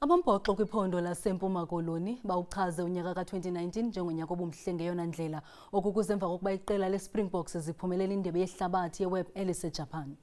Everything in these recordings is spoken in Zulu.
Abombhoxo kwiphondo laseMpuma Koloni bawuchaze unyaka ka-2019 njengonyaka obumhle ngeyona ndlela. Oku kuza emva kokuba iqela leSpringboks ziphumelele indebe yehlabathi yeWebb Ellis eJapan.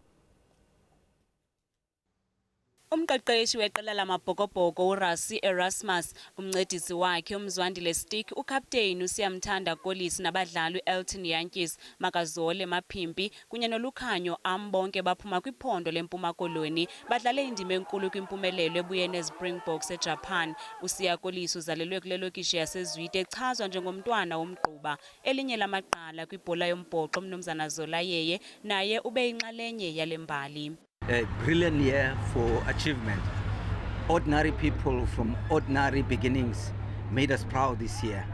Umqeqeshi weqela lamabhokobhoko uRasi Erasmus, umncedisi wakhe umzwandile Stick, ukapteyini uSiyamthanda Kolisi nabadlali Elton Yankees, Makazole Maphimpi kunye nolukhanyo bonke baphuma kwiphondo lempuma Koloni badlale indima enkulu kwimpumelelo ebuye neSpringboks eJapan. Usiya Kolisi uzalelwe kule lokishi yaseZwide echazwa njengomntwana womgquba. Elinye lamaqala kwibhola yombhoxo umnumzana Zola Yeye naye ube inxalenye yale mbali. A brilliant year for achievement. Ordinary people from ordinary beginnings made us proud this year.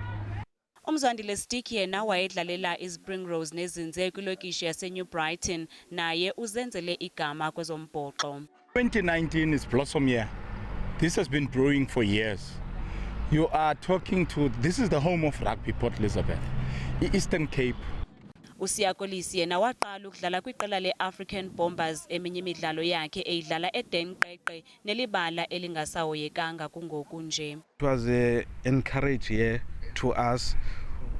Umzwandile Stick yena wayedlalela iSpringrows nezinze kwilokishi yaseNew Brighton naye uzenzele igama kwezombhoxo. 2019 is blossom year. This has been brewing for years. You are talking to, this is the home of rugby, Port Elizabeth, Eastern Cape. Usiya Kolisi yena waqala ukudlala kwiqela leAfrican Bombers eminye imidlalo yakhe eyidlala eDenqeqe nelibala elingasahoyekanga kungoku nje. It was an encourage year to us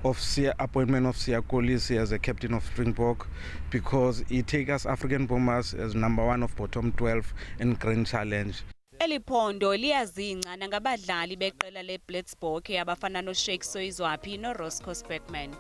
of appointment of Siya Kolisi as a captain of Springbok, because he take us African Bombers as #1 of bottom 12 in Grand Challenge. Eliphondo liyazingca nangabadlali beqela leBlacksburg abafana noShake Soizwapi noRoscoe Speckman.